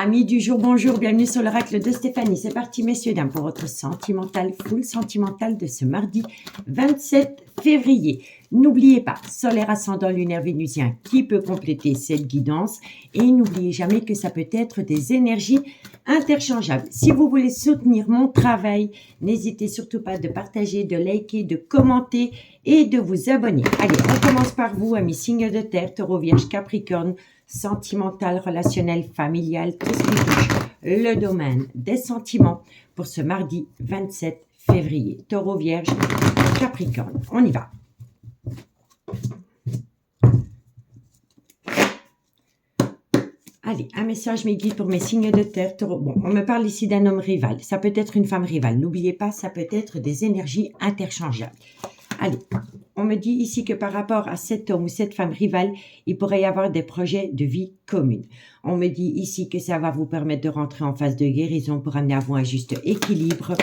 Amis du jour, bonjour, bienvenue sur l'oracle de Stéphanie. C'est parti, messieurs, dames, pour votre sentimental, full sentimental de ce mardi 27 février. N'oubliez pas, solaire ascendant lunaire vénusien qui peut compléter cette guidance. Et n'oubliez jamais que ça peut être des énergies interchangeables. Si vous voulez soutenir mon travail, n'hésitez surtout pas de partager, de liker, de commenter et de vous abonner. Allez, on commence par vous, amis signes de terre, taureau, vierge, capricorne, sentimental, relationnel, familial, tout ce qui touche le domaine des sentiments pour ce mardi 27 février. Taureau, vierge, capricorne. On y va. Allez, un message mes guides pour mes signes de terre. Taureau. Bon, on me parle ici d'un homme rival. Ça peut être une femme rivale. N'oubliez pas, ça peut être des énergies interchangeables. Allez, on me dit ici que par rapport à cet homme ou cette femme rivale, il pourrait y avoir des projets de vie commune. On me dit ici que ça va vous permettre de rentrer en phase de guérison pour amener à vous un juste équilibre.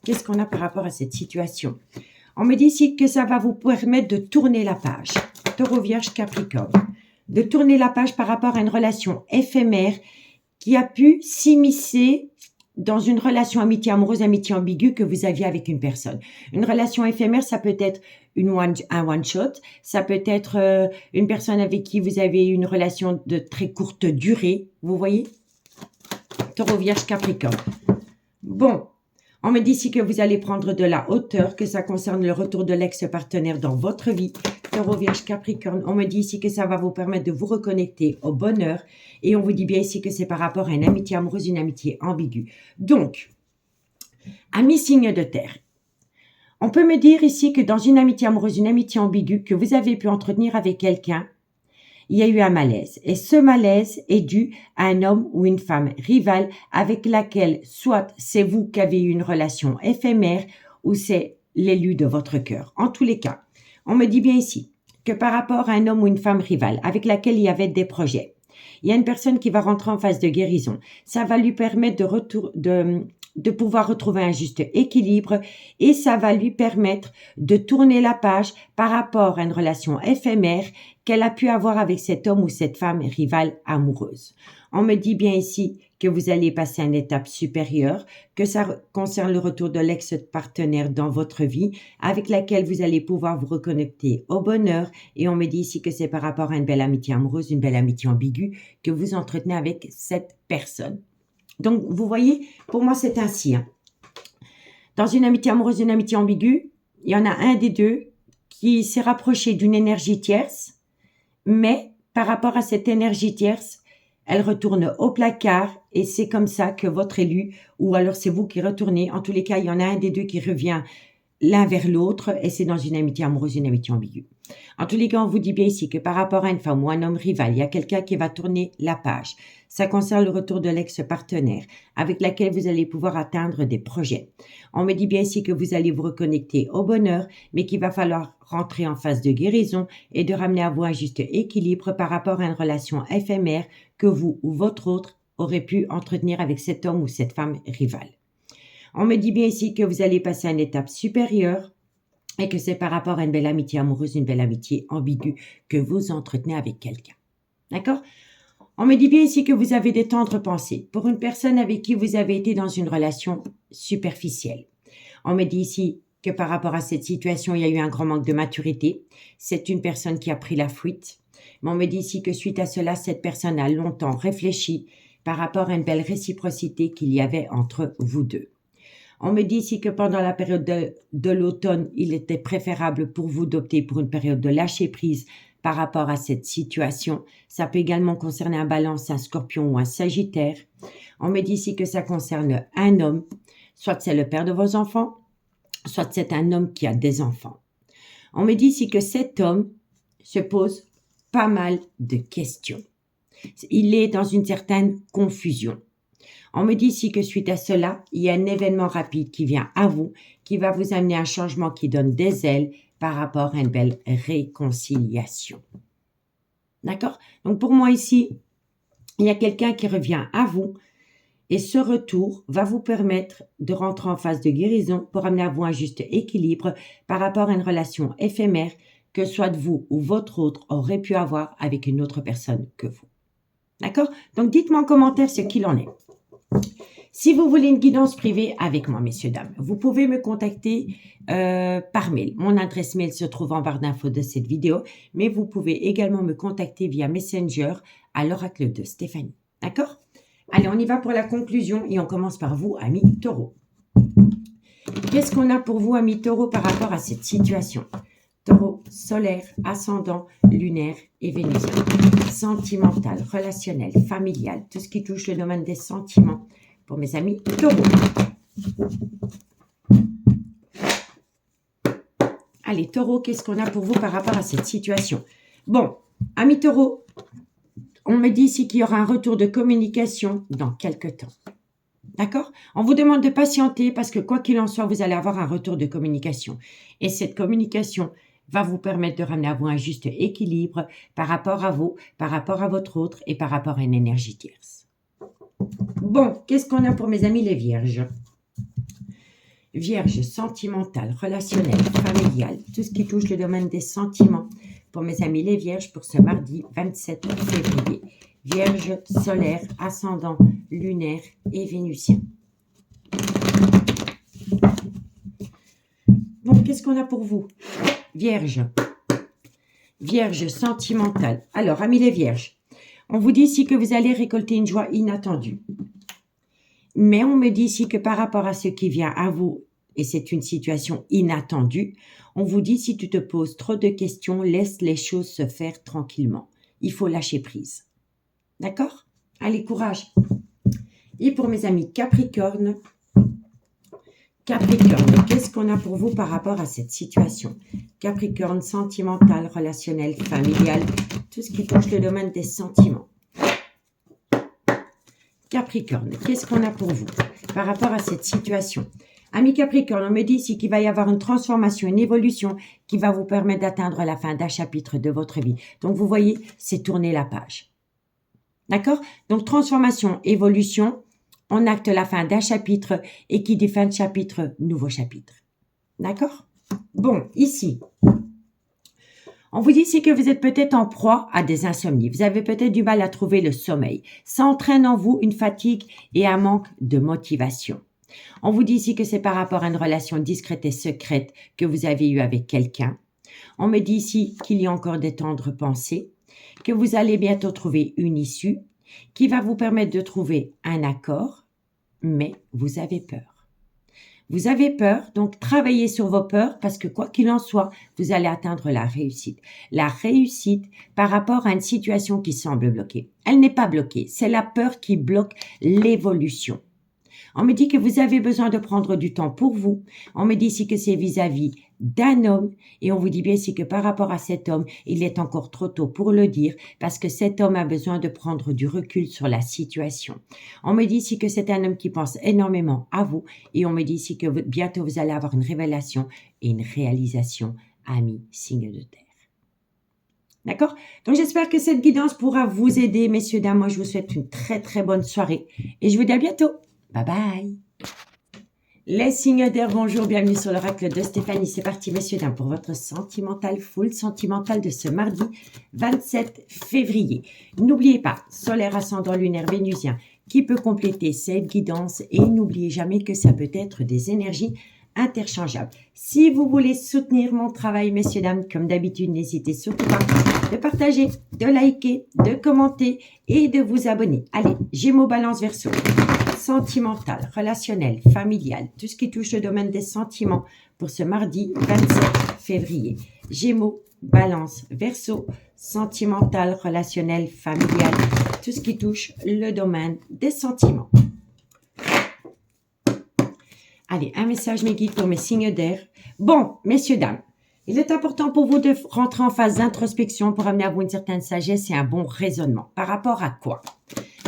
Qu'est-ce qu'on a par rapport à cette situation? On me dit ici que ça va vous permettre de tourner la page. Taureau, vierge, capricorne. De tourner la page par rapport à une relation éphémère qui a pu s'immiscer dans une relation amitié amoureuse, amitié ambiguë que vous aviez avec une personne. Une relation éphémère, ça peut être un one-shot, ça peut être une personne avec qui vous avez une relation de très courte durée, vous voyez? Taureau, vierge, capricorne. Bon, on me dit ici que vous allez prendre de la hauteur, que ça concerne le retour de l'ex-partenaire dans votre vie. Taureau, vierge, capricorne. On me dit ici que ça va vous permettre de vous reconnecter au bonheur. Et on vous dit bien ici que c'est par rapport à une amitié amoureuse, une amitié ambiguë. Donc, amis signes de terre, on peut me dire ici que dans une amitié amoureuse, une amitié ambiguë que vous avez pu entretenir avec quelqu'un, il y a eu un malaise. Et ce malaise est dû à un homme ou une femme rivale avec laquelle soit c'est vous qui avez eu une relation éphémère ou c'est l'élu de votre cœur. En tous les cas, on me dit bien ici que par rapport à un homme ou une femme rivale avec laquelle il y avait des projets, il y a une personne qui va rentrer en phase de guérison. Ça va lui permettre de pouvoir retrouver un juste équilibre et ça va lui permettre de tourner la page par rapport à une relation éphémère qu'elle a pu avoir avec cet homme ou cette femme rivale amoureuse. On me dit bien ici que vous allez passer à une étape supérieure, que ça concerne le retour de l'ex-partenaire dans votre vie, avec laquelle vous allez pouvoir vous reconnecter au bonheur. Et on me dit ici que c'est par rapport à une belle amitié amoureuse, une belle amitié ambiguë que vous entretenez avec cette personne. Donc, vous voyez, pour moi, c'est ainsi. Dans une amitié amoureuse, une amitié ambiguë, il y en a un des deux qui s'est rapproché d'une énergie tierce, mais par rapport à cette énergie tierce, elle retourne au placard et c'est comme ça que votre élu, ou alors c'est vous qui retournez, en tous les cas, il y en a un des deux qui revient l'un vers l'autre et c'est dans une amitié amoureuse, une amitié ambiguë. En tous les cas, on vous dit bien ici que par rapport à une femme ou un homme rival, il y a quelqu'un qui va tourner la page. Ça concerne le retour de l'ex-partenaire avec laquelle vous allez pouvoir atteindre des projets. On me dit bien ici que vous allez vous reconnecter au bonheur, mais qu'il va falloir rentrer en phase de guérison et de ramener à vous un juste équilibre par rapport à une relation éphémère que vous ou votre autre aurez pu entretenir avec cet homme ou cette femme rivale. On me dit bien ici que vous allez passer à une étape supérieure et que c'est par rapport à une belle amitié amoureuse, une belle amitié ambiguë que vous entretenez avec quelqu'un. D'accord? On me dit bien ici que vous avez des tendres pensées pour une personne avec qui vous avez été dans une relation superficielle. On me dit ici que par rapport à cette situation, il y a eu un grand manque de maturité. C'est une personne qui a pris la fuite. Mais on me dit ici que suite à cela, cette personne a longtemps réfléchi par rapport à une belle réciprocité qu'il y avait entre vous deux. On me dit ici que pendant la période de l'automne, il était préférable pour vous d'opter pour une période de lâcher prise par rapport à cette situation. Ça peut également concerner un balance, un scorpion ou un sagittaire. On me dit ici que ça concerne un homme, soit c'est le père de vos enfants, soit c'est un homme qui a des enfants. On me dit ici que cet homme se pose pas mal de questions. Il est dans une certaine confusion. On me dit ici que suite à cela, il y a un événement rapide qui vient à vous, qui va vous amener à un changement qui donne des ailes par rapport à une belle réconciliation. D'accord? Donc pour moi ici, il y a quelqu'un qui revient à vous et ce retour va vous permettre de rentrer en phase de guérison pour amener à vous un juste équilibre par rapport à une relation éphémère que soit vous ou votre autre aurait pu avoir avec une autre personne que vous. D'accord? Donc, dites-moi en commentaire ce qu'il en est. Si vous voulez une guidance privée avec moi, messieurs, dames, vous pouvez me contacter par mail. Mon adresse mail se trouve en barre d'infos de cette vidéo, mais vous pouvez également me contacter via Messenger à l'oracle de Stéphanie. D'accord? Allez, on y va pour la conclusion et on commence par vous, amis taureaux. Qu'est-ce qu'on a pour vous, amis taureaux, par rapport à cette situation? Taureau, solaire, ascendant, lunaire et vénusien. Sentimental, relationnel, familial, tout ce qui touche le domaine des sentiments pour mes amis taureaux. Allez, taureau, qu'est-ce qu'on a pour vous par rapport à cette situation? Bon, amis taureaux, on me dit ici qu'il y aura un retour de communication dans quelques temps. D'accord? On vous demande de patienter parce que quoi qu'il en soit, vous allez avoir un retour de communication. Et cette communication va vous permettre de ramener à vous un juste équilibre par rapport à vous, par rapport à votre autre et par rapport à une énergie tierce. Bon, qu'est-ce qu'on a pour mes amis les vierges? Vierge, sentimentale, relationnelle, familiale, tout ce qui touche le domaine des sentiments. Pour mes amis les vierges, pour ce mardi 27 février. Vierge, solaire, ascendant, lunaire et vénusien. Bon, qu'est-ce qu'on a pour vous? Vierge. Vierge, sentimentale. Alors, amis les vierges, on vous dit ici que vous allez récolter une joie inattendue. Mais on me dit ici que par rapport à ce qui vient à vous, et c'est une situation inattendue, on vous dit si tu te poses trop de questions, laisse les choses se faire tranquillement. Il faut lâcher prise. D'accord? Allez, courage. Et pour mes amis Capricorne, qu'est-ce qu'on a pour vous par rapport à cette situation? Capricorne, sentimental, relationnel, familial, tout ce qui touche le domaine des sentiments. Capricorne, qu'est-ce qu'on a pour vous par rapport à cette situation? Ami Capricorne, on me dit ici qu'il va y avoir une transformation, une évolution qui va vous permettre d'atteindre la fin d'un chapitre de votre vie. Donc, vous voyez, c'est tourner la page. D'accord? Donc, transformation, évolution, on acte la fin d'un chapitre et qui dit fin de chapitre, nouveau chapitre. D'accord? Bon, ici, on vous dit ici que vous êtes peut-être en proie à des insomnies. Vous avez peut-être du mal à trouver le sommeil. Ça entraîne en vous une fatigue et un manque de motivation. On vous dit ici que c'est par rapport à une relation discrète et secrète que vous avez eue avec quelqu'un. On me dit ici qu'il y a encore des tendres pensées, que vous allez bientôt trouver une issue qui va vous permettre de trouver un accord, mais vous avez peur. Vous avez peur, donc travaillez sur vos peurs parce que quoi qu'il en soit, vous allez atteindre la réussite. La réussite par rapport à une situation qui semble bloquée. Elle n'est pas bloquée, c'est la peur qui bloque l'évolution. On me dit que vous avez besoin de prendre du temps pour vous. On me dit ici que c'est vis-à-vis d'un homme. Et on vous dit bien ici que par rapport à cet homme, il est encore trop tôt pour le dire parce que cet homme a besoin de prendre du recul sur la situation. On me dit ici que c'est un homme qui pense énormément à vous. Et on me dit ici que bientôt vous allez avoir une révélation et une réalisation, amis, signe de terre. D'accord? Donc, j'espère que cette guidance pourra vous aider, messieurs, dames. Moi, je vous souhaite une très, très bonne soirée. Et je vous dis à bientôt. Bye bye. Les signes d'air, bonjour, bienvenue sur l'oracle de Stéphanie. C'est parti, messieurs, dames, pour votre sentimental, full sentimental de ce mardi 27 février. N'oubliez pas, solaire, ascendant, lunaire, vénusien, qui peut compléter cette guidance. Et n'oubliez jamais que ça peut être des énergies interchangeables. Si vous voulez soutenir mon travail, messieurs, dames, comme d'habitude, n'hésitez surtout pas de partager, de liker, de commenter et de vous abonner. Allez, Gémeaux, Balance, Verseau. Sentimental, relationnel, familial, tout ce qui touche le domaine des sentiments pour ce mardi 27 février. Gémeaux, Balance, Verseau, sentimental, relationnel, familial, tout ce qui touche le domaine des sentiments. Allez, un message mes guides pour mes signes d'air. Bon, messieurs, dames, il est important pour vous de rentrer en phase d'introspection pour amener à vous une certaine sagesse et un bon raisonnement. Par rapport à quoi?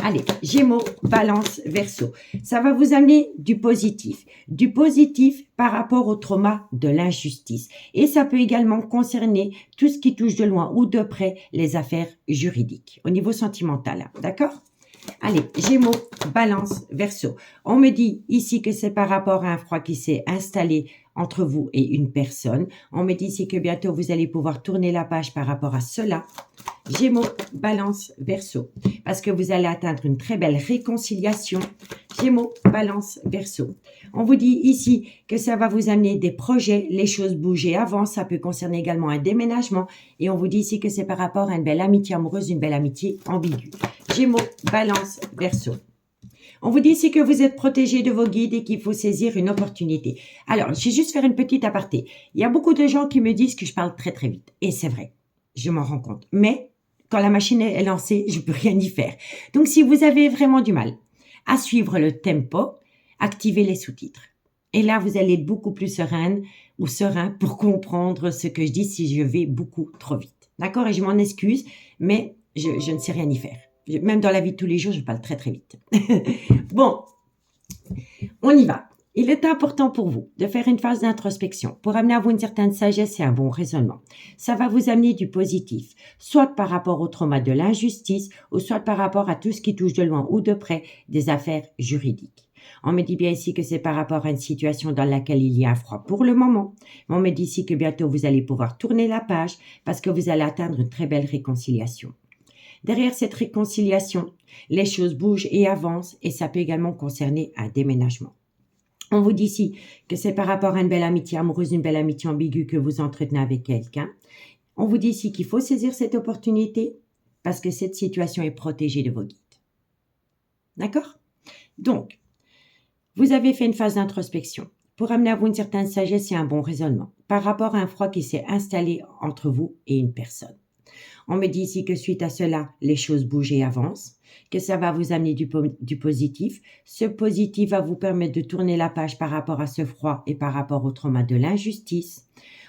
Allez, Gémeaux, Balance, Verseau. Ça va vous amener du positif. Du positif par rapport au trauma de l'injustice. Et ça peut également concerner tout ce qui touche de loin ou de près les affaires juridiques. Au niveau sentimental, d'accord? Allez, Gémeaux, Balance, Verseau. On me dit ici que c'est par rapport à un froid qui s'est installé entre vous et une personne. On me dit ici que bientôt vous allez pouvoir tourner la page par rapport à cela. Gémeaux, Balance, Verseau. Parce que vous allez atteindre une très belle réconciliation. Gémeaux, Balance, Verseau. On vous dit ici que ça va vous amener des projets, les choses bougent et avancent. Ça peut concerner également un déménagement. Et on vous dit ici que c'est par rapport à une belle amitié amoureuse, une belle amitié ambiguë. Gémeaux, Balance, Verseau. On vous dit ici que vous êtes protégé de vos guides et qu'il faut saisir une opportunité. Alors, je vais juste faire une petite aparté. Il y a beaucoup de gens qui me disent que je parle très très vite. Et c'est vrai, je m'en rends compte. Mais quand la machine est lancée, je ne peux rien y faire. Donc, si vous avez vraiment du mal à suivre le tempo, activez les sous-titres. Et là, vous allez être beaucoup plus sereine ou serein pour comprendre ce que je dis si je vais beaucoup trop vite. D'accord? Et je m'en excuse, mais je ne sais rien y faire. Même dans la vie de tous les jours, je parle très très vite. Bon, on y va. Il est important pour vous de faire une phase d'introspection pour amener à vous une certaine sagesse et un bon raisonnement. Ça va vous amener du positif, soit par rapport au trauma de l'injustice, ou soit par rapport à tout ce qui touche de loin ou de près des affaires juridiques. On me dit bien ici que c'est par rapport à une situation dans laquelle il y a un froid pour le moment. On me dit ici que bientôt vous allez pouvoir tourner la page parce que vous allez atteindre une très belle réconciliation. Derrière cette réconciliation, les choses bougent et avancent et ça peut également concerner un déménagement. On vous dit ici que c'est par rapport à une belle amitié amoureuse, une belle amitié ambiguë que vous entretenez avec quelqu'un. On vous dit ici qu'il faut saisir cette opportunité parce que cette situation est protégée de vos guides. D'accord? Donc, vous avez fait une phase d'introspection pour amener à vous une certaine sagesse et un bon raisonnement par rapport à un froid qui s'est installé entre vous et une personne. On me dit ici que suite à cela, les choses bougent et avancent, que ça va vous amener du positif. Ce positif va vous permettre de tourner la page par rapport à ce froid et par rapport au trauma de l'injustice.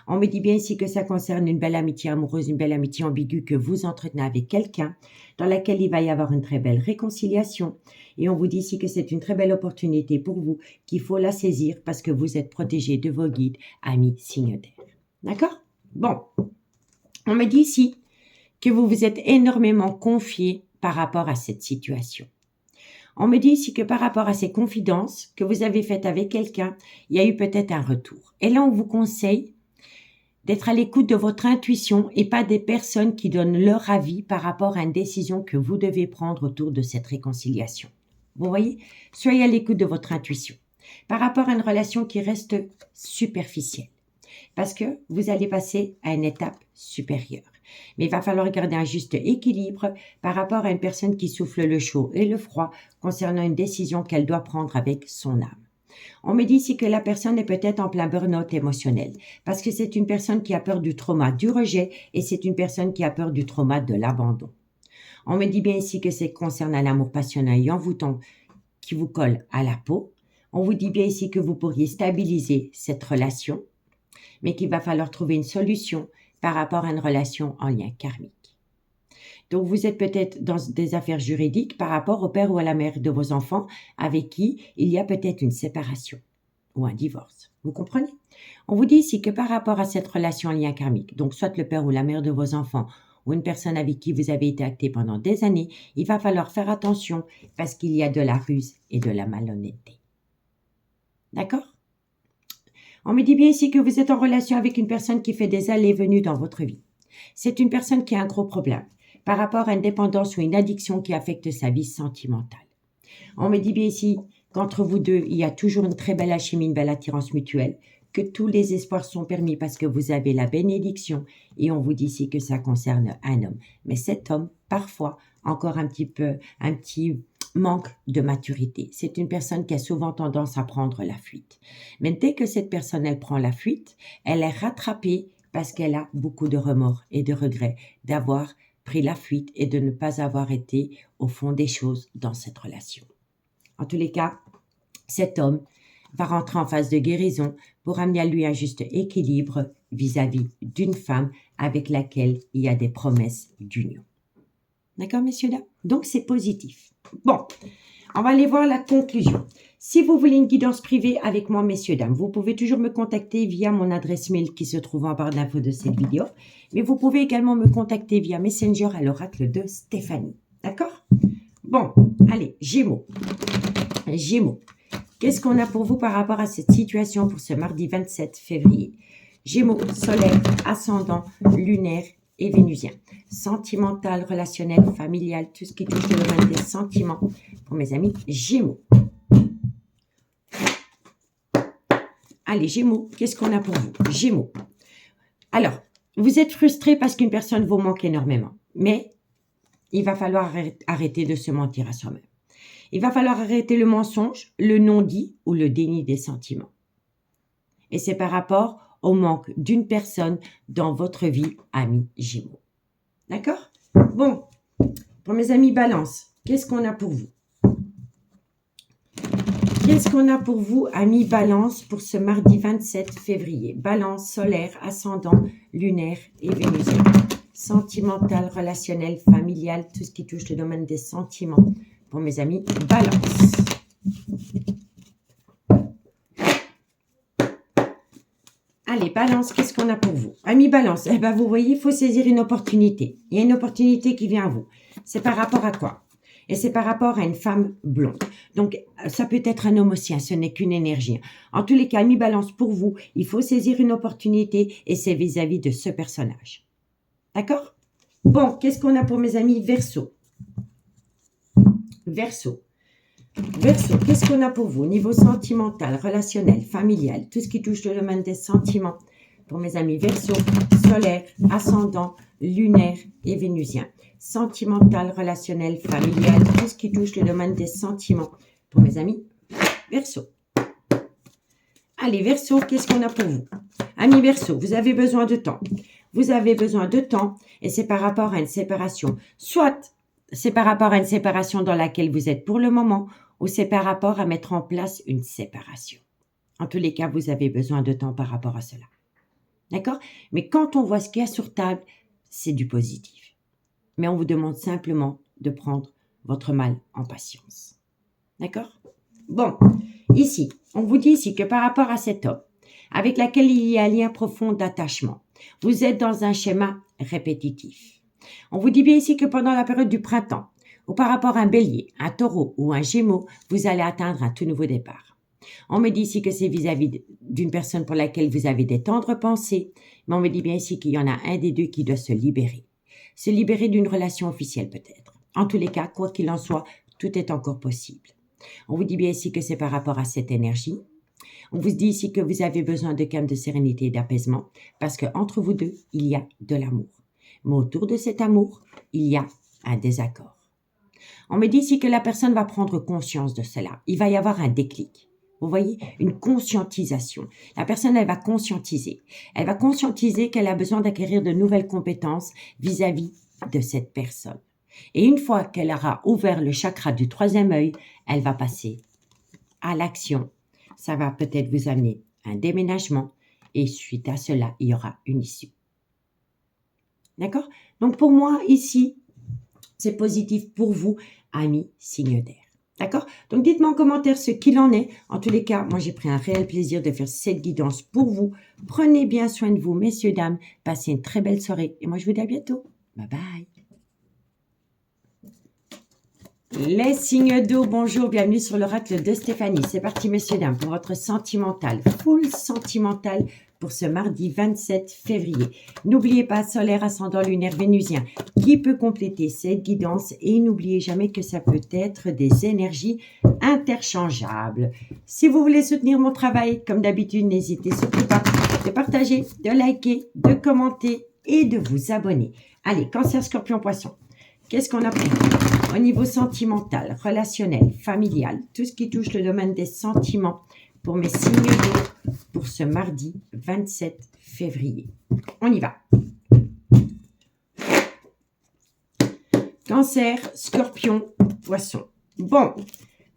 On me dit bien ici que ça concerne une belle amitié amoureuse, une belle amitié ambiguë que vous entretenez avec quelqu'un, dans laquelle il va y avoir une très belle réconciliation. Et on vous dit ici que c'est une très belle opportunité pour vous, qu'il faut la saisir parce que vous êtes protégé de vos guides, amis, signes d'air. D'accord? Bon, on me dit ici que vous vous êtes énormément confié par rapport à cette situation. On me dit ici que par rapport à ces confidences que vous avez faites avec quelqu'un, il y a eu peut-être un retour. Et là, on vous conseille d'être à l'écoute de votre intuition et pas des personnes qui donnent leur avis par rapport à une décision que vous devez prendre autour de cette réconciliation. Vous voyez? Soyez à l'écoute de votre intuition par rapport à une relation qui reste superficielle parce que vous allez passer à une étape supérieure. Mais il va falloir garder un juste équilibre par rapport à une personne qui souffle le chaud et le froid concernant une décision qu'elle doit prendre avec son âme. On me dit ici que la personne est peut-être en plein burn-out émotionnel parce que c'est une personne qui a peur du trauma du rejet et c'est une personne qui a peur du trauma de l'abandon. On me dit bien ici que c'est concernant l'amour passionnel et envoûtant qui vous colle à la peau. On vous dit bien ici que vous pourriez stabiliser cette relation, mais qu'il va falloir trouver une solution par rapport à une relation en lien karmique. Donc, vous êtes peut-être dans des affaires juridiques par rapport au père ou à la mère de vos enfants avec qui il y a peut-être une séparation ou un divorce. Vous comprenez? On vous dit ici que par rapport à cette relation en lien karmique, donc soit le père ou la mère de vos enfants ou une personne avec qui vous avez été acté pendant des années, il va falloir faire attention parce qu'il y a de la ruse et de la malhonnêteté. D'accord? On me dit bien ici que vous êtes en relation avec une personne qui fait des allées et venues dans votre vie. C'est une personne qui a un gros problème par rapport à une dépendance ou une addiction qui affecte sa vie sentimentale. On me dit bien ici qu'entre vous deux, il y a toujours une très belle alchimie, une belle attirance mutuelle, que tous les espoirs sont permis parce que vous avez la bénédiction et on vous dit ici que ça concerne un homme. Mais cet homme, parfois, encore un petit manque de maturité. C'est une personne qui a souvent tendance à prendre la fuite. Mais dès que cette personne, elle prend la fuite, elle est rattrapée parce qu'elle a beaucoup de remords et de regrets d'avoir pris la fuite et de ne pas avoir été au fond des choses dans cette relation. En tous les cas, cet homme va rentrer en phase de guérison pour amener à lui un juste équilibre vis-à-vis d'une femme avec laquelle il y a des promesses d'union. D'accord, messieurs, dames? Donc, c'est positif. Bon, on va aller voir la conclusion. Si vous voulez une guidance privée avec moi, messieurs, dames, vous pouvez toujours me contacter via mon adresse mail qui se trouve en barre d'infos de cette vidéo. Mais vous pouvez également me contacter via Messenger à l'oracle de Stéphanie. D'accord? Bon, allez, Gémeaux. Gémeaux. Qu'est-ce qu'on a pour vous par rapport à cette situation pour ce mardi 27 février? Gémeaux, solaire, ascendant, lunaire et vénusien. Sentimental, relationnel, familial, tout ce qui touche le domaine des sentiments pour mes amis Gémeaux. Allez, Gémeaux, qu'est-ce qu'on a pour vous? Gémeaux. Alors, vous êtes frustré parce qu'une personne vous manque énormément, mais il va falloir arrêter de se mentir à soi-même. Il va falloir arrêter le mensonge, le non-dit ou le déni des sentiments. Et c'est par rapport au manque d'une personne dans votre vie, amis Gémeaux. D'accord? Bon, pour mes amis Balance, qu'est-ce qu'on a pour vous? Qu'est-ce qu'on a pour vous, amis Balance, pour ce mardi 27 février? Balance, solaire, ascendant, lunaire et vénusien. Sentimental, relationnel, familial, tout ce qui touche le domaine des sentiments pour mes amis Balance. Allez, Balance, qu'est-ce qu'on a pour vous? Amis Balance, eh ben, vous voyez, il faut saisir une opportunité. Il y a une opportunité qui vient à vous. C'est par rapport à quoi? Et c'est par rapport à une femme blonde. Donc, ça peut être un homme aussi, hein, ce n'est qu'une énergie. En tous les cas, amis Balance, pour vous, il faut saisir une opportunité et c'est vis-à-vis de ce personnage. D'accord? Bon, qu'est-ce qu'on a pour mes amis Verseau? Verseau. Verseau, qu'est-ce qu'on a pour vous? Niveau sentimental, relationnel, familial, tout ce qui touche le domaine des sentiments. Pour mes amis Verseau, solaire, ascendant, lunaire et vénusien. Sentimental, relationnel, familial, tout ce qui touche le domaine des sentiments. Pour mes amis Verseau. Allez, Verseau, qu'est-ce qu'on a pour vous? Amis Verseau, vous avez besoin de temps. Vous avez besoin de temps et c'est par rapport à une séparation. Soit c'est par rapport à une séparation dans laquelle vous êtes pour le moment ou c'est par rapport à mettre en place une séparation. En tous les cas, vous avez besoin de temps par rapport à cela. D'accord? Mais quand on voit ce qu'il y a sur table, c'est du positif. Mais on vous demande simplement de prendre votre mal en patience. D'accord? Bon, ici, on vous dit ici que par rapport à cet homme, avec lequel il y a un lien profond d'attachement, vous êtes dans un schéma répétitif. On vous dit bien ici que pendant la période du printemps, ou par rapport à un bélier, un taureau ou un gémeaux, vous allez atteindre un tout nouveau départ. On me dit ici que c'est vis-à-vis d'une personne pour laquelle vous avez des tendres pensées, mais on me dit bien ici qu'il y en a un des deux qui doit se libérer. Se libérer d'une relation officielle peut-être. En tous les cas, quoi qu'il en soit, tout est encore possible. On vous dit bien ici que c'est par rapport à cette énergie. On vous dit ici que vous avez besoin de calme, de sérénité et d'apaisement parce qu'entre vous deux, il y a de l'amour. Mais autour de cet amour, il y a un désaccord. On me dit ici que la personne va prendre conscience de cela. Il va y avoir un déclic. Vous voyez, une conscientisation. La personne, elle va conscientiser. Elle va conscientiser qu'elle a besoin d'acquérir de nouvelles compétences vis-à-vis de cette personne. Et une fois qu'elle aura ouvert le chakra du troisième œil, elle va passer à l'action. Ça va peut-être vous amener un déménagement et suite à cela, il y aura une issue. D'accord? Donc pour moi, ici, c'est positif pour vous, amis signe d'air. D'accord? Donc dites-moi en commentaire ce qu'il en est. En tous les cas, moi j'ai pris un réel plaisir de faire cette guidance pour vous. Prenez bien soin de vous, messieurs, dames. Passez une très belle soirée. Et moi je vous dis à bientôt. Bye bye. Les signes d'eau, bonjour, bienvenue sur l'oracle de Stéphanie. C'est parti, messieurs, dames, pour votre sentimental, full sentimental pour ce mardi 27 février. N'oubliez pas, solaire, ascendant, lunaire, vénusien, qui peut compléter cette guidance et n'oubliez jamais que ça peut être des énergies interchangeables. Si vous voulez soutenir mon travail, comme d'habitude, n'hésitez surtout pas de partager, de liker, de commenter et de vous abonner. Allez, Cancer, Scorpion, Poisson. Qu'est-ce qu'on a pris au niveau sentimental, relationnel, familial, tout ce qui touche le domaine des sentiments pour mes signes d'eau pour ce mardi 27 février. On y va. Cancer, Scorpion, Poisson. Bon,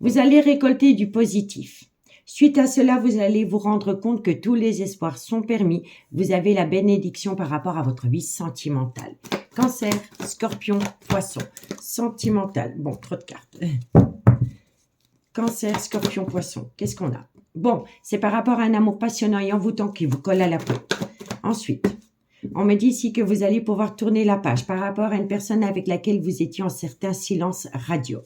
vous allez récolter du positif. Suite à cela, vous allez vous rendre compte que tous les espoirs sont permis. Vous avez la bénédiction par rapport à votre vie sentimentale. Cancer, Scorpion, Poisson. Sentimental. Bon, trop de cartes. Cancer, Scorpion, Poisson. Qu'est-ce qu'on a? Bon, c'est par rapport à un amour passionnant et envoûtant qui vous colle à la peau. Ensuite, on me dit ici que vous allez pouvoir tourner la page par rapport à une personne avec laquelle vous étiez en certain silence radio.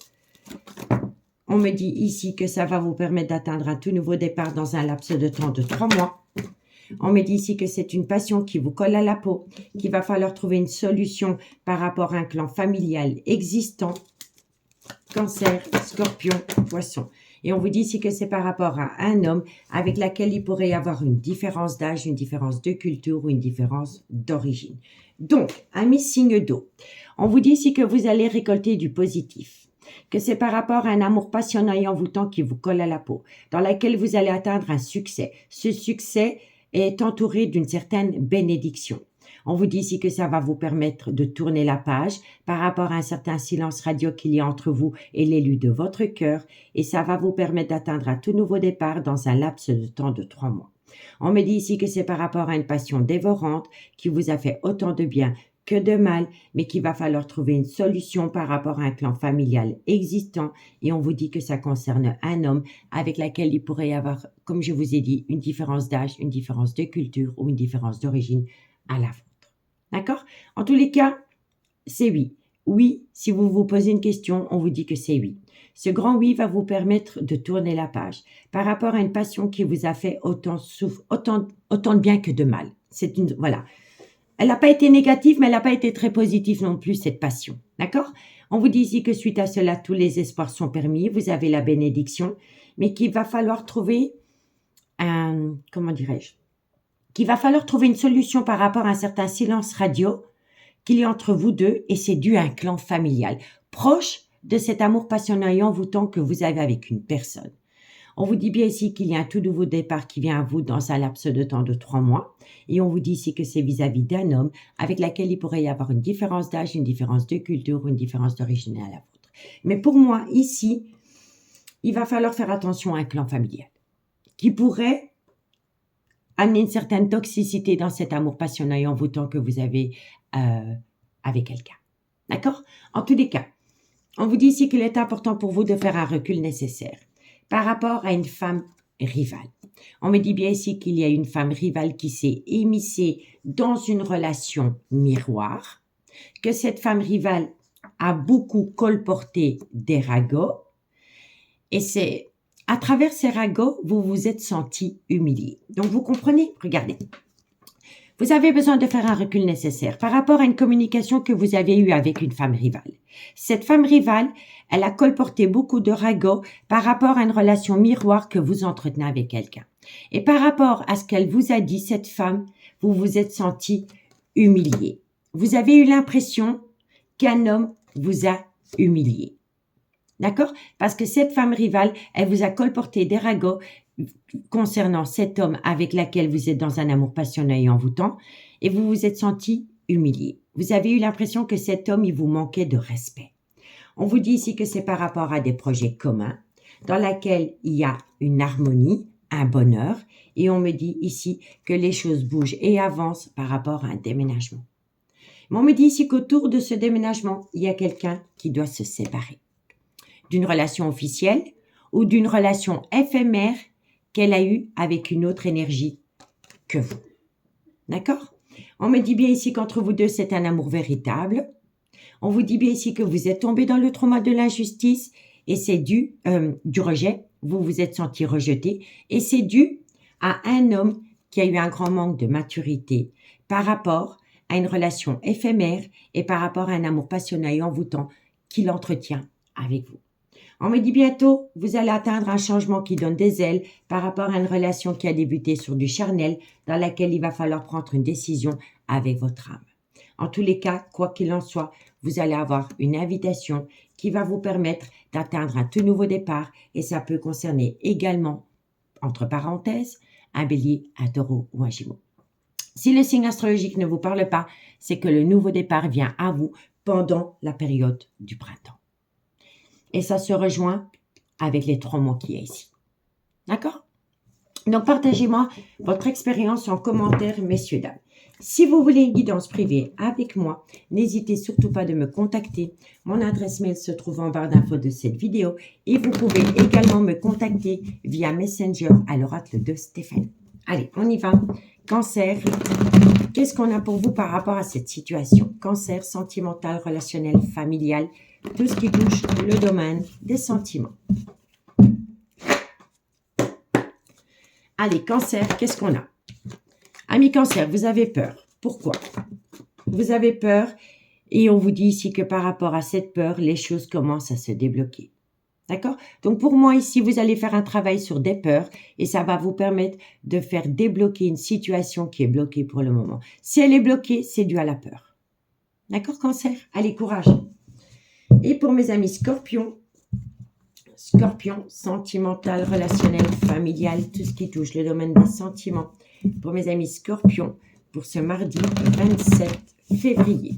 On me dit ici que ça va vous permettre d'atteindre un tout nouveau départ dans un laps de temps de 3 mois. On me dit ici que c'est une passion qui vous colle à la peau, qu'il va falloir trouver une solution par rapport à un clan familial existant. Cancer, Scorpion, Poisson. Et on vous dit ici que c'est par rapport à un homme avec lequel il pourrait y avoir une différence d'âge, une différence de culture ou une différence d'origine. Donc, amis signe d'eau, on vous dit ici que vous allez récolter du positif, que c'est par rapport à un amour passionnant et envoûtant qui vous colle à la peau, dans lequel vous allez atteindre un succès. Ce succès est entouré d'une certaine bénédiction. On vous dit ici que ça va vous permettre de tourner la page par rapport à un certain silence radio qu'il y a entre vous et l'élu de votre cœur, et ça va vous permettre d'atteindre un tout nouveau départ dans un laps de temps de 3 mois. On me dit ici que c'est par rapport à une passion dévorante qui vous a fait autant de bien que de mal, mais qu'il va falloir trouver une solution par rapport à un clan familial existant, et on vous dit que ça concerne un homme avec lequel il pourrait y avoir, comme je vous ai dit, une différence d'âge, une différence de culture ou une différence d'origine à la vôtre. D'accord? En tous les cas, c'est oui. Oui, si vous vous posez une question, on vous dit que c'est oui. Ce grand oui va vous permettre de tourner la page par rapport à une passion qui vous a fait autant de bien que de mal. Voilà. Elle n'a pas été négative, mais elle n'a pas été très positive non plus, cette passion. D'accord? On vous dit ici que suite à cela, tous les espoirs sont permis. Vous avez la bénédiction, mais qu'il va falloir trouver qu'il va falloir trouver une solution par rapport à un certain silence radio qu'il y a entre vous deux, et c'est dû à un clan familial, proche de cet amour passionnant et envoûtant que vous avez avec une personne. On vous dit bien ici qu'il y a un tout nouveau départ qui vient à vous dans un laps de temps de 3 mois, et on vous dit ici que c'est vis-à-vis d'un homme avec lequel il pourrait y avoir une différence d'âge, une différence de culture ou une différence d'origine à la vôtre. Mais pour moi, ici, il va falloir faire attention à un clan familial qui pourrait amener une certaine toxicité dans cet amour passionnant et envoûtant que vous avez avec quelqu'un. D'accord? En tous les cas, on vous dit ici qu'il est important pour vous de faire un recul nécessaire par rapport à une femme rivale. On me dit bien ici qu'il y a une femme rivale qui s'est immiscée dans une relation miroir, que cette femme rivale a beaucoup colporté des ragots, et c'est à travers ces ragots, vous vous êtes senti humilié. Donc, vous comprenez? Regardez. Vous avez besoin de faire un recul nécessaire par rapport à une communication que vous avez eue avec une femme rivale. Cette femme rivale, elle a colporté beaucoup de ragots par rapport à une relation miroir que vous entretenez avec quelqu'un. Et par rapport à ce qu'elle vous a dit, cette femme, vous vous êtes senti humilié. Vous avez eu l'impression qu'un homme vous a humilié. D'accord? Parce que cette femme rivale, elle vous a colporté des ragots concernant cet homme avec lequel vous êtes dans un amour passionnant et envoûtant, et vous vous êtes senti humilié. Vous avez eu l'impression que cet homme, il vous manquait de respect. On vous dit ici que c'est par rapport à des projets communs, dans lesquels il y a une harmonie, un bonheur, et on me dit ici que les choses bougent et avancent par rapport à un déménagement. Mais on me dit ici qu'autour de ce déménagement, il y a quelqu'un qui doit se séparer d'une relation officielle ou d'une relation éphémère qu'elle a eue avec une autre énergie que vous. D'accord? On me dit bien ici qu'entre vous deux, c'est un amour véritable. On vous dit bien ici que vous êtes tombé dans le trauma de l'injustice et c'est dû du rejet. Vous vous êtes senti rejeté et c'est dû à un homme qui a eu un grand manque de maturité par rapport à une relation éphémère et par rapport à un amour passionnant et envoûtant qu'il entretient avec vous. On me dit bientôt, vous allez atteindre un changement qui donne des ailes par rapport à une relation qui a débuté sur du charnel dans laquelle il va falloir prendre une décision avec votre âme. En tous les cas, quoi qu'il en soit, vous allez avoir une invitation qui va vous permettre d'atteindre un tout nouveau départ et ça peut concerner également, entre parenthèses, un bélier, un taureau ou un gémeau. Si le signe astrologique ne vous parle pas, c'est que le nouveau départ vient à vous pendant la période du printemps. Et ça se rejoint avec les 3 mois qu'il y a ici. D'accord? Donc, partagez-moi votre expérience en commentaire, messieurs, dames. Si vous voulez une guidance privée avec moi, n'hésitez surtout pas de me contacter. Mon adresse mail se trouve en barre d'infos de cette vidéo et vous pouvez également me contacter via Messenger à l'oracle de Stéphanie. Allez, on y va. Cancer, qu'est-ce qu'on a pour vous par rapport à cette situation? Cancer, sentimental, relationnel, familial, tout ce qui touche le domaine des sentiments. Allez, Cancer, qu'est-ce qu'on a? Amis Cancer, vous avez peur. Pourquoi? Vous avez peur et on vous dit ici que par rapport à cette peur, les choses commencent à se débloquer. D'accord? Donc pour moi ici, vous allez faire un travail sur des peurs et ça va vous permettre de faire débloquer une situation qui est bloquée pour le moment. Si elle est bloquée, c'est dû à la peur. D'accord, Cancer? Allez, courage. Et pour mes amis Scorpions, Scorpion, sentimental, relationnel, familial, tout ce qui touche le domaine des sentiments. Pour mes amis Scorpions, pour ce mardi 27 février.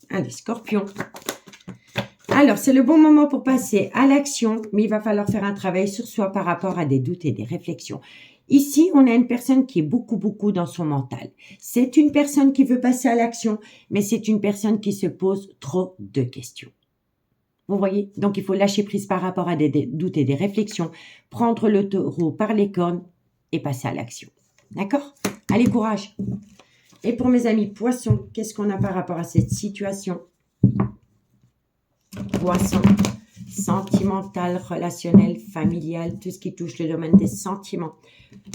Allez, Scorpion. Alors, c'est le bon moment pour passer à l'action, mais il va falloir faire un travail sur soi par rapport à des doutes et des réflexions. Ici, on a une personne qui est beaucoup dans son mental. C'est une personne qui veut passer à l'action, mais c'est une personne qui se pose trop de questions. Vous voyez? Donc, il faut lâcher prise par rapport à des doutes et des réflexions, prendre le taureau par les cornes et passer à l'action. D'accord? Allez, courage! Et pour mes amis poissons, qu'est-ce qu'on a par rapport à cette situation? Poisson, sentimental, relationnel, familial, tout ce qui touche le domaine des sentiments.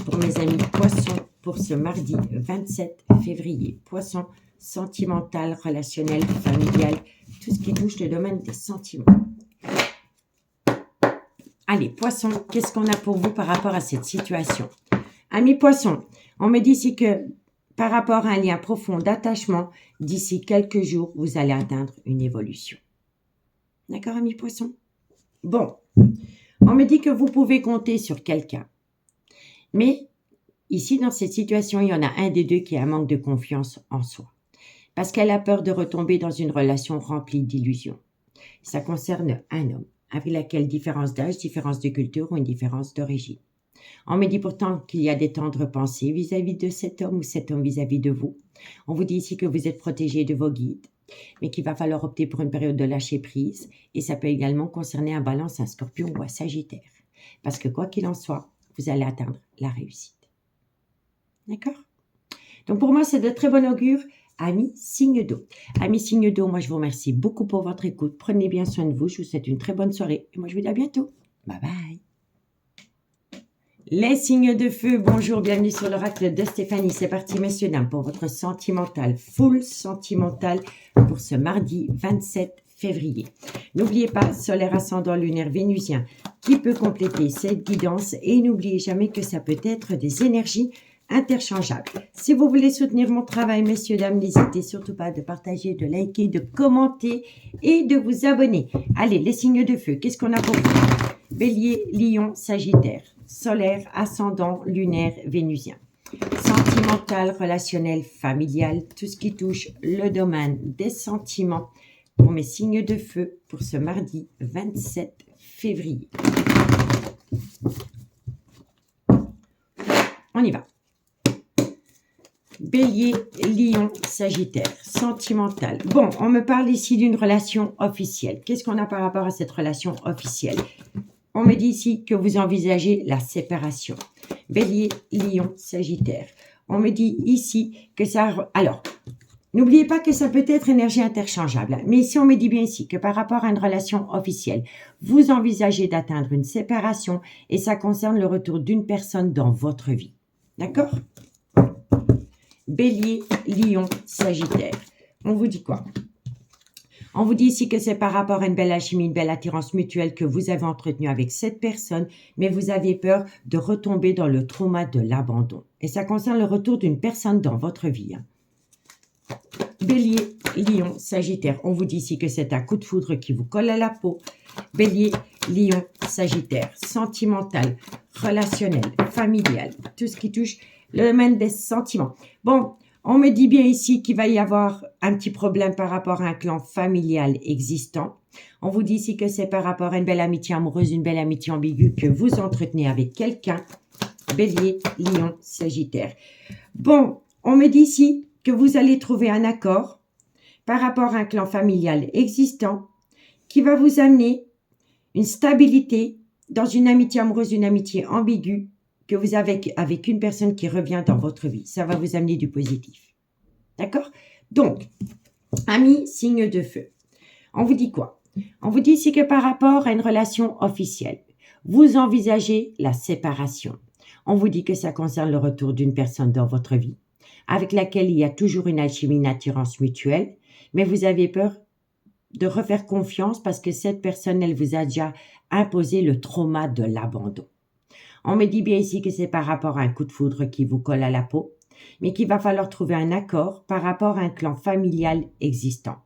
Pour mes amis poissons, pour ce mardi 27 février. Poisson, sentimental, relationnel, familial, tout ce qui touche le domaine des sentiments. Allez, poissons, qu'est-ce qu'on a pour vous par rapport à cette situation? Amis poissons, on me dit ici que par rapport à un lien profond d'attachement, d'ici quelques jours, vous allez atteindre une évolution. D'accord, amis poissons? Bon, on me dit que vous pouvez compter sur quelqu'un. Mais ici, dans cette situation, il y en a un des deux qui a un manque de confiance en soi. Parce qu'elle a peur de retomber dans une relation remplie d'illusions. Ça concerne un homme, avec laquelle différence d'âge, différence de culture ou une différence d'origine. On me dit pourtant qu'il y a des tendres pensées vis-à-vis de cet homme ou cet homme vis-à-vis de vous. On vous dit ici que vous êtes protégé de vos guides, mais qu'il va falloir opter pour une période de lâcher prise. Et ça peut également concerner un Balance, un Scorpion ou un Sagittaire. Parce que quoi qu'il en soit, vous allez atteindre la réussite. D'accord? Donc pour moi, c'est de très bon augure. Amis signe d'eau. Amis signe d'eau, moi je vous remercie beaucoup pour votre écoute. Prenez bien soin de vous. Je vous souhaite une très bonne soirée. Et moi je vous dis à bientôt. Bye bye. Les signes de feu, bonjour, bienvenue sur l'oracle de Stéphanie. C'est parti, messieurs, dames, pour votre sentimental, full sentimental pour ce mardi 27 février. N'oubliez pas, solaire ascendant lunaire vénusien qui peut compléter cette guidance et n'oubliez jamais que ça peut être des énergies interchangeables. Si vous voulez soutenir mon travail, messieurs, dames, n'hésitez surtout pas de partager, de liker, de commenter et de vous abonner. Allez, les signes de feu, qu'est-ce qu'on a pour vous? Bélier, Lion, Sagittaire, solaire, ascendant, lunaire, vénusien. Sentimental, relationnel, familial, tout ce qui touche le domaine des sentiments pour mes signes de feu pour ce mardi 27 février. On y va. Bélier, Lion, Sagittaire, sentimental. Bon, on me parle ici d'une relation officielle. Qu'est-ce qu'on a par rapport à cette relation officielle? On me dit ici que vous envisagez la séparation. Bélier, Lion, Sagittaire. On me dit ici que ça... Alors, n'oubliez pas que ça peut être énergie interchangeable. Mais ici, on me dit bien ici que par rapport à une relation officielle, vous envisagez d'atteindre une séparation et ça concerne le retour d'une personne dans votre vie. D'accord? Bélier, Lion, Sagittaire. On vous dit quoi? On vous dit ici que c'est par rapport à une belle alchimie, une belle attirance mutuelle que vous avez entretenue avec cette personne, mais vous avez peur de retomber dans le trauma de l'abandon. Et ça concerne le retour d'une personne dans votre vie. Bélier, Lion, Sagittaire. On vous dit ici que c'est un coup de foudre qui vous colle à la peau. Bélier, Lion, Sagittaire. Sentimental, relationnel, familial, tout ce qui touche le domaine des sentiments. Bon, on me dit bien ici qu'il va y avoir un petit problème par rapport à un clan familial existant. On vous dit ici que c'est par rapport à une belle amitié amoureuse, une belle amitié ambiguë que vous entretenez avec quelqu'un. Bélier, Lion, Sagittaire. Bon, on me dit ici que vous allez trouver un accord par rapport à un clan familial existant qui va vous amener une stabilité dans une amitié amoureuse, une amitié ambiguë que vous avez avec une personne qui revient dans votre vie. Ça va vous amener du positif. D'accord? Donc, amis, signe de feu. On vous dit quoi? On vous dit ici que par rapport à une relation officielle, vous envisagez la séparation. On vous dit que ça concerne le retour d'une personne dans votre vie, avec laquelle il y a toujours une alchimie, une attirance mutuelle, mais vous avez peur de refaire confiance parce que cette personne, elle vous a déjà imposé le trauma de l'abandon. On me dit bien ici que c'est par rapport à un coup de foudre qui vous colle à la peau, mais qu'il va falloir trouver un accord par rapport à un clan familial existant.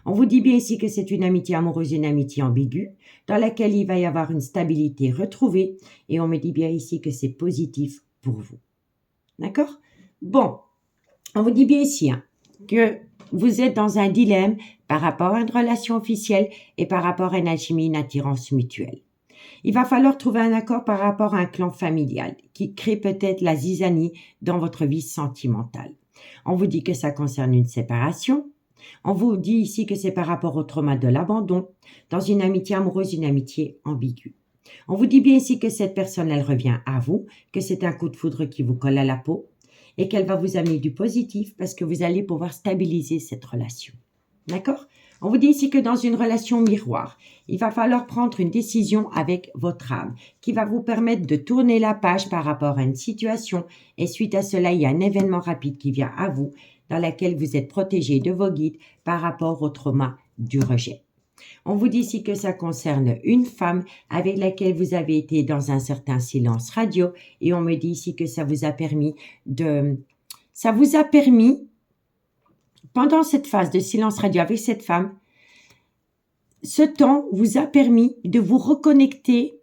On vous dit bien ici que c'est une amitié amoureuse, une amitié ambiguë, dans laquelle il va y avoir une stabilité retrouvée, et on me dit bien ici que c'est positif pour vous. D'accord? Bon, on vous dit bien ici que vous êtes dans un dilemme par rapport à une relation officielle et par rapport à une alchimie, une attirance mutuelle. Il va falloir trouver un accord par rapport à un clan familial qui crée peut-être la zizanie dans votre vie sentimentale. On vous dit que ça concerne une séparation. On vous dit ici que c'est par rapport au trauma de l'abandon, dans une amitié amoureuse, une amitié ambiguë. On vous dit bien ici que cette personne, elle revient à vous, que c'est un coup de foudre qui vous colle à la peau et qu'elle va vous amener du positif parce que vous allez pouvoir stabiliser cette relation. D'accord? On vous dit ici que dans une relation miroir, il va falloir prendre une décision avec votre âme qui va vous permettre de tourner la page par rapport à une situation et suite à cela, il y a un événement rapide qui vient à vous dans lequel vous êtes protégé de vos guides par rapport au trauma du rejet. On vous dit ici que ça concerne une femme avec laquelle vous avez été dans un certain silence radio et on me dit ici que ça vous a permis pendant cette phase de silence radio avec cette femme, ce temps vous a permis de vous reconnecter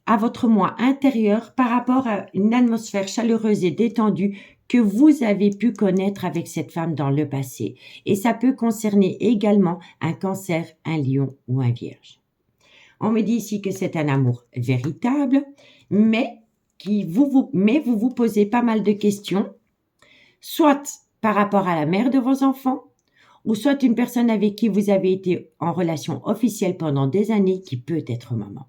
à votre moi intérieur par rapport à une atmosphère chaleureuse et détendue que vous avez pu connaître avec cette femme dans le passé. Et ça peut concerner également un cancer, un lion ou un vierge. On me dit ici que c'est un amour véritable, mais vous vous posez pas mal de questions, soit par rapport à la mère de vos enfants, ou soit une personne avec qui vous avez été en relation officielle pendant des années qui peut être maman.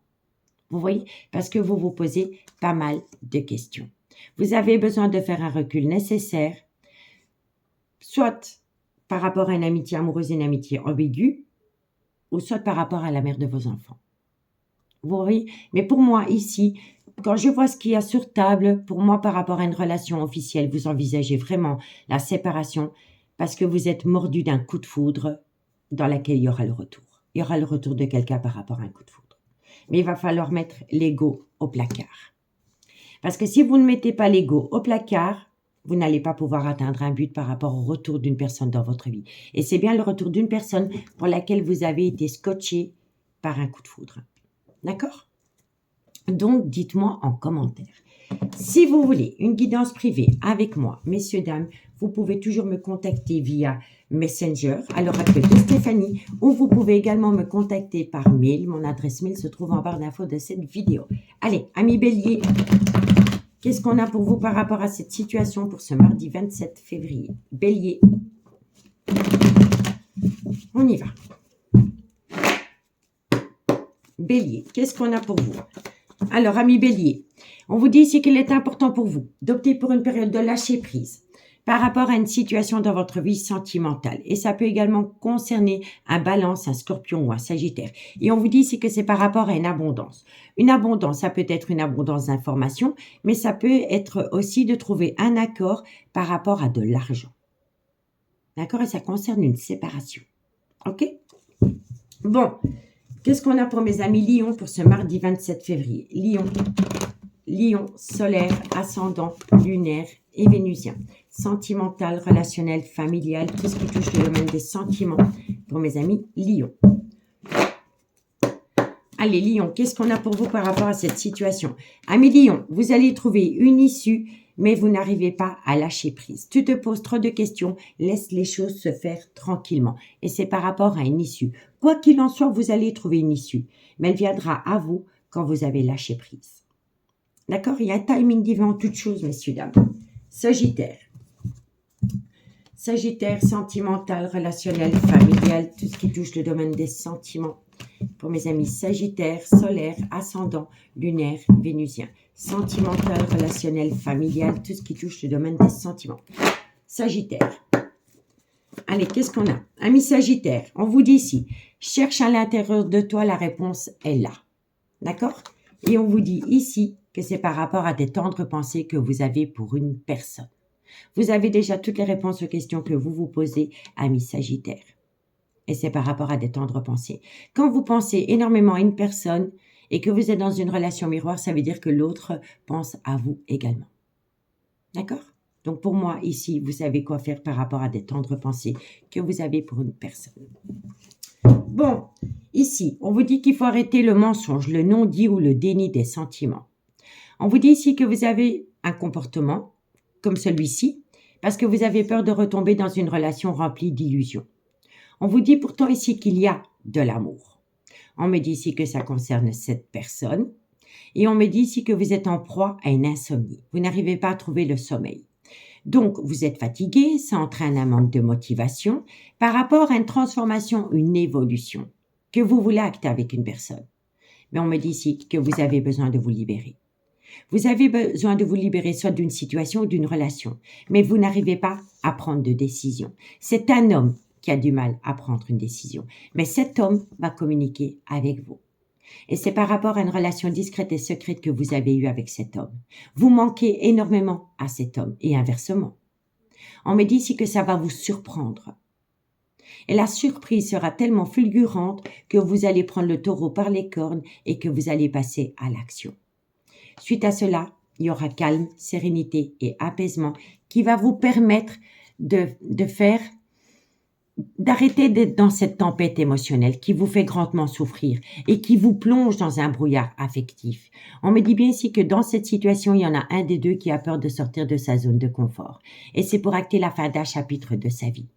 Vous voyez? Parce que vous vous posez pas mal de questions. Vous avez besoin de faire un recul nécessaire, soit par rapport à une amitié amoureuse, une amitié ambiguë, ou soit par rapport à la mère de vos enfants. Vous voyez? Mais pour moi, ici, quand je vois ce qu'il y a sur table, pour moi, par rapport à une relation officielle, vous envisagez vraiment la séparation parce que vous êtes mordu d'un coup de foudre dans lequel il y aura le retour. Il y aura le retour de quelqu'un par rapport à un coup de foudre. Mais il va falloir mettre l'ego au placard. Parce que si vous ne mettez pas l'ego au placard, vous n'allez pas pouvoir atteindre un but par rapport au retour d'une personne dans votre vie. Et c'est bien le retour d'une personne pour laquelle vous avez été scotché par un coup de foudre. D'accord? Donc, dites-moi en commentaire. Si vous voulez une guidance privée avec moi, messieurs, dames, vous pouvez toujours me contacter via Messenger à l'oracle de Stéphanie ou vous pouvez également me contacter par mail. Mon adresse mail se trouve en barre d'infos de cette vidéo. Allez, amis bélier, qu'est-ce qu'on a pour vous par rapport à cette situation pour ce mardi 27 février? Bélier, on y va. Bélier, qu'est-ce qu'on a pour vous? Alors, amis bélier, on vous dit ici qu'il est important pour vous d'opter pour une période de lâcher prise par rapport à une situation dans votre vie sentimentale. Et ça peut également concerner un balance, un scorpion ou un sagittaire. Et on vous dit ici que c'est par rapport à une abondance. Une abondance, ça peut être une abondance d'informations, mais ça peut être aussi de trouver un accord par rapport à de l'argent. D'accord? Et ça concerne une séparation. OK? Bon. Qu'est-ce qu'on a pour mes amis Lion pour ce mardi 27 février? Lion, solaire, ascendant, lunaire et vénusien. Sentimental, relationnel, familial, tout ce qui touche le domaine des sentiments pour mes amis Lion. Allez Lion, qu'est-ce qu'on a pour vous par rapport à cette situation? Amis Lion, vous allez trouver une issue, mais vous n'arrivez pas à lâcher prise. Tu te poses trop de questions, laisse les choses se faire tranquillement. Et c'est par rapport à une issue. Quoi qu'il en soit, vous allez trouver une issue, mais elle viendra à vous quand vous avez lâché prise. D'accord? Il y a un timing divin en toutes choses, messieurs, dames. Sagittaire. Sagittaire, sentimental, relationnel, familial, tout ce qui touche le domaine des sentiments. Pour mes amis Sagittaire, solaire, ascendant, lunaire, vénusien. Sentimental, relationnel, familial, tout ce qui touche le domaine des sentiments. Sagittaire. Allez, qu'est-ce qu'on a? Ami Sagittaire, on vous dit ici, cherche à l'intérieur de toi, la réponse est là. D'accord? Et on vous dit ici que c'est par rapport à des tendres pensées que vous avez pour une personne. Vous avez déjà toutes les réponses aux questions que vous vous posez, amis Sagittaires. Et c'est par rapport à des tendres pensées. Quand vous pensez énormément à une personne et que vous êtes dans une relation miroir, ça veut dire que l'autre pense à vous également. D'accord? Donc pour moi, ici, vous savez quoi faire par rapport à des tendres pensées que vous avez pour une personne. Bon, ici, on vous dit qu'il faut arrêter le mensonge, le non-dit ou le déni des sentiments. On vous dit ici que vous avez un comportement comme celui-ci parce que vous avez peur de retomber dans une relation remplie d'illusions. On vous dit pourtant ici qu'il y a de l'amour. On me dit ici que ça concerne cette personne et on me dit ici que vous êtes en proie à une insomnie. Vous n'arrivez pas à trouver le sommeil. Donc, vous êtes fatigué, ça entraîne un manque de motivation par rapport à une transformation, une évolution que vous voulez acter avec une personne. Mais on me dit ici que vous avez besoin de vous libérer. Vous avez besoin de vous libérer soit d'une situation ou d'une relation, mais vous n'arrivez pas à prendre de décision. C'est un homme qui a du mal à prendre une décision, mais cet homme va communiquer avec vous. Et c'est par rapport à une relation discrète et secrète que vous avez eue avec cet homme. Vous manquez énormément à cet homme et inversement. On me dit ici que ça va vous surprendre. Et la surprise sera tellement fulgurante que vous allez prendre le taureau par les cornes et que vous allez passer à l'action. Suite à cela, il y aura calme, sérénité et apaisement qui va vous permettre d'arrêter d'être dans cette tempête émotionnelle qui vous fait grandement souffrir et qui vous plonge dans un brouillard affectif. On me dit bien ici que dans cette situation, il y en a un des deux qui a peur de sortir de sa zone de confort. Et c'est pour acter la fin d'un chapitre de sa vie.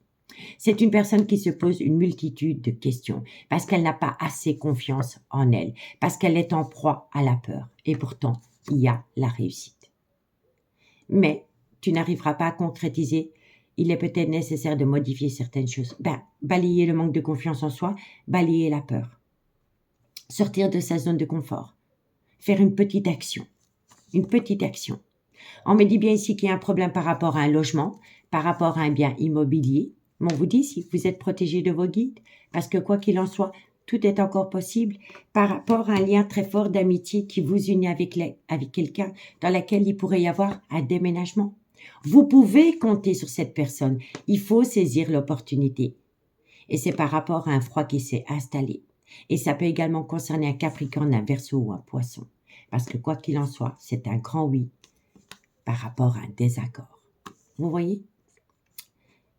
C'est une personne qui se pose une multitude de questions parce qu'elle n'a pas assez confiance en elle, parce qu'elle est en proie à la peur. Et pourtant, il y a la réussite. Mais tu n'arriveras pas à concrétiser. Il est peut-être nécessaire de modifier certaines choses. Balayer le manque de confiance en soi, balayer la peur. Sortir de sa zone de confort. Faire une petite action. Une petite action. On me dit bien ici qu'il y a un problème par rapport à un logement, par rapport à un bien immobilier. Mais on vous dit si vous êtes protégé de vos guides, parce que quoi qu'il en soit, tout est encore possible par rapport à un lien très fort d'amitié qui vous unit avec quelqu'un dans lequel il pourrait y avoir un déménagement. Vous pouvez compter sur cette personne. Il faut saisir l'opportunité. Et c'est par rapport à un froid qui s'est installé. Et ça peut également concerner un Capricorne, un Verseau ou un Poisson. Parce que quoi qu'il en soit, c'est un grand oui par rapport à un désaccord. Vous voyez ?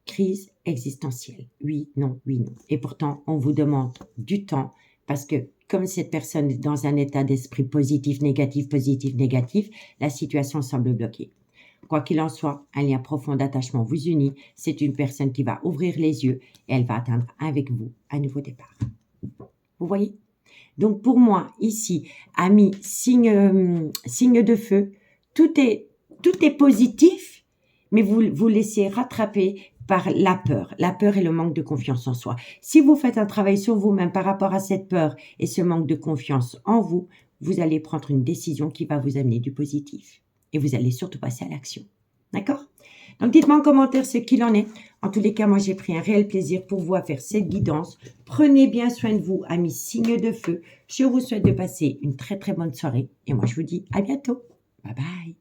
Crise existentielle. Oui, non, oui, non. Et pourtant, on vous demande du temps parce que comme cette personne est dans un état d'esprit positif, négatif, la situation semble bloquée. Quoi qu'il en soit, un lien profond d'attachement vous unit. C'est une personne qui va ouvrir les yeux et elle va atteindre avec vous un nouveau départ. Vous voyez ? Donc pour moi, ici, amis, signe de feu, tout est positif, mais vous laissez rattraper par la peur et le manque de confiance en soi. Si vous faites un travail sur vous-même par rapport à cette peur et ce manque de confiance en vous, vous allez prendre une décision qui va vous amener du positif. Et vous allez surtout passer à l'action. D'accord ? Donc, dites-moi en commentaire ce qu'il en est. En tous les cas, moi, j'ai pris un réel plaisir pour vous à faire cette guidance. Prenez bien soin de vous, amis signes de feu. Je vous souhaite de passer une très, très bonne soirée. Et moi, je vous dis à bientôt. Bye bye.